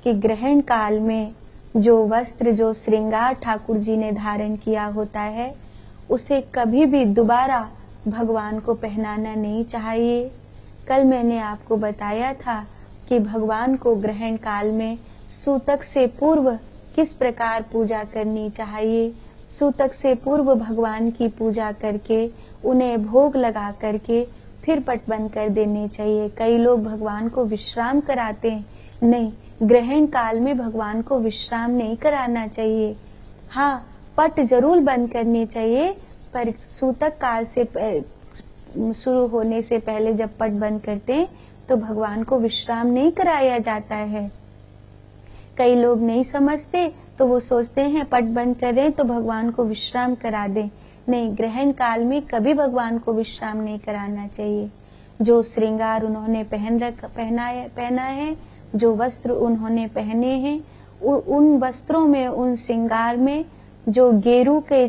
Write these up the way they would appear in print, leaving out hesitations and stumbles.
कि ग्रहण काल में जो वस्त्र, जो श्रृंगार ठाकुर जी ने धारण किया होता है, उसे कभी भी दोबारा भगवान को पहनाना नहीं चाहिए। कल मैंने आपको बताया था कि भगवान को ग्रहण काल में सूतक से पूर्व किस प्रकार पूजा करनी चाहिए। सूतक से पूर्व भगवान की पूजा करके उन्हें भोग लगा करके फिर पट बंद कर देने चाहिए। कई लोग भगवान को विश्राम कराते हैं, नहीं, ग्रहण काल में भगवान को विश्राम नहीं कराना चाहिए। हाँ, पट जरूर बंद करने चाहिए, पर सूतक काल से शुरू होने से पहले जब पट बंद करते हैं तो भगवान को विश्राम नहीं कराया जाता है। कई लोग नहीं समझते तो वो सोचते हैं पट बंद कर रहे हैं तो भगवान को विश्राम करा दें। नहीं, ग्रहण काल में कभी भगवान को विश्राम नहीं कराना चाहिए। जो श्रृंगार उन्होंने पहना है, जो वस्त्र उन्होंने पहने हैं, उन वस्त्रों में, उन श्रृंगार में जो गेरू के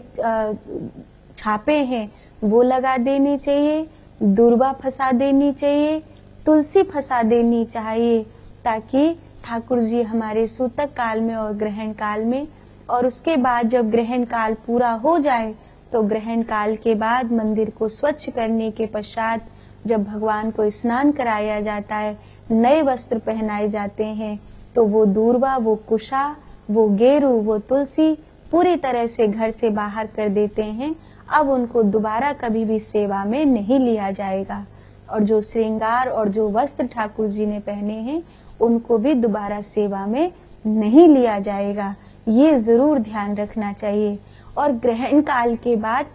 छापे हैं वो लगा देने चाहिए, दूर्वा फंसा देनी चाहिए, तुलसी फंसा देनी चाहिए, ताकि ठाकुर जी हमारे सूतक काल में और ग्रहण काल में, और उसके बाद जब ग्रहण काल पूरा हो जाए तो ग्रहण काल के बाद मंदिर को स्वच्छ करने के पश्चात जब भगवान को स्नान कराया जाता है, नए वस्त्र पहनाए जाते हैं, तो वो दूर्वा, वो कुशा, वो गेरू, वो तुलसी पूरी तरह से घर से बाहर कर देते हैं। अब उनको दोबारा कभी भी सेवा में नहीं लिया जाएगा, और जो श्रृंगार और जो वस्त्र ठाकुर जी ने पहने हैं उनको भी दोबारा सेवा में नहीं लिया जाएगा। ये जरूर ध्यान रखना चाहिए। और ग्रहण काल के बाद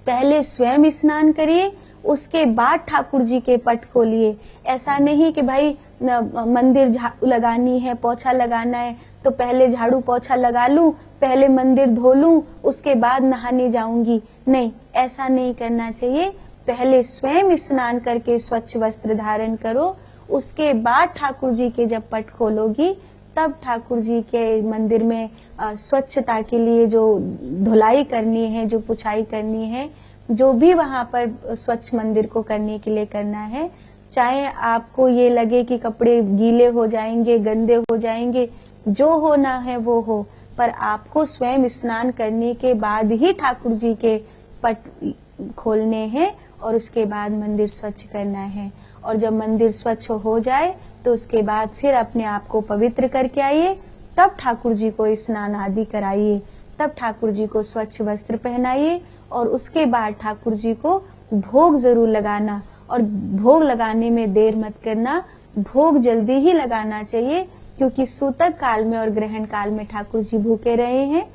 पहले स्वयं स्नान करिए, उसके बाद ठाकुर जी के पट खोलिए। ऐसा नहीं कि भाई मंदिर झाड़ू लगानी है, पोछा लगाना है तो पहले झाड़ू पोछा लगा लूं, पहले मंदिर धो लूं, उसके बाद नहाने जाऊंगी। नहीं, ऐसा नहीं करना चाहिए। पहले स्वयं स्नान करके स्वच्छ वस्त्र धारण करो, उसके बाद ठाकुर जी के जब पट खोलोगी तब ठाकुर जी के मंदिर में स्वच्छता के लिए जो धुलाई करनी है, जो पुछाई करनी है, जो भी वहां पर स्वच्छ मंदिर को करने के लिए करना है, चाहे आपको ये लगे कि कपड़े गीले हो जाएंगे, गंदे हो जाएंगे, जो होना है वो हो, पर आपको स्वयं स्नान करने के बाद ही ठाकुर जी के पट खोलने हैं और उसके बाद मंदिर स्वच्छ करना है। और जब मंदिर स्वच्छ हो जाए तो उसके बाद फिर अपने आप को पवित्र करके आइए, तब ठाकुर जी को स्नान आदि कराइए, तब ठाकुर जी को स्वच्छ वस्त्र पहनाइए, और उसके बाद ठाकुर जी को भोग जरूर लगाना। और भोग लगाने में देर मत करना, भोग जल्दी ही लगाना चाहिए, क्योंकि सूतक काल में और ग्रहण काल में ठाकुर जी भूखे रहे हैं।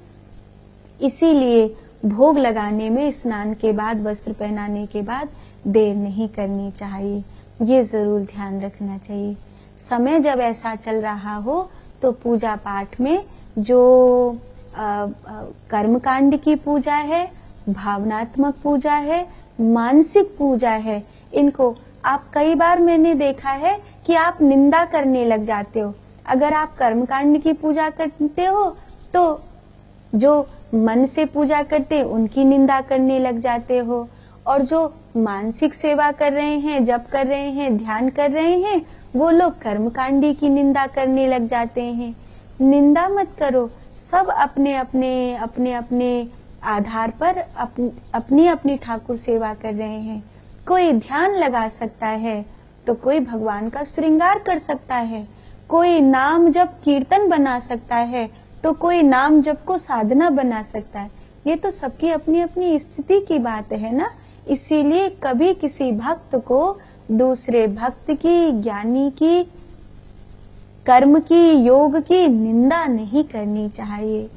इसीलिए भोग लगाने में स्नान के बाद, वस्त्र पहनाने के बाद देर नहीं करनी चाहिए। ये जरूर ध्यान रखना चाहिए। समय जब ऐसा चल रहा हो तो पूजा पाठ में जो कर्मकांड की पूजा है, भावनात्मक पूजा है, मानसिक पूजा है, इनको आप, कई बार मैंने देखा है कि आप निंदा करने लग जाते हो। अगर आप कर्मकांड की पूजा करते हो तो जो मन से पूजा करते हैं उनकी निंदा करने लग जाते हो, और जो मानसिक सेवा कर रहे हैं, जप कर रहे हैं, ध्यान कर रहे हैं, वो लोग कर्मकांडी की निंदा करने लग जाते हैं। निंदा मत करो। सब अपने अपने आधार पर अपनी अपनी ठाकुर सेवा कर रहे हैं। कोई ध्यान लगा सकता है तो कोई भगवान का श्रृंगार कर सकता है, कोई नाम जप कीर्तन बना सकता है तो कोई नाम जप को साधना बना सकता है। ये तो सबकी अपनी अपनी स्थिति की बात है ना। इसीलिए कभी किसी भक्त को दूसरे भक्त की, ज्ञानी की, कर्म की, योग की निंदा नहीं करनी चाहिए।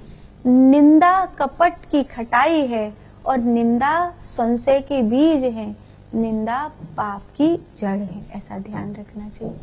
निंदा कपट की खटाई है और निंदा संशय के बीज है, निंदा पाप की जड़ है। ऐसा ध्यान रखना चाहिए।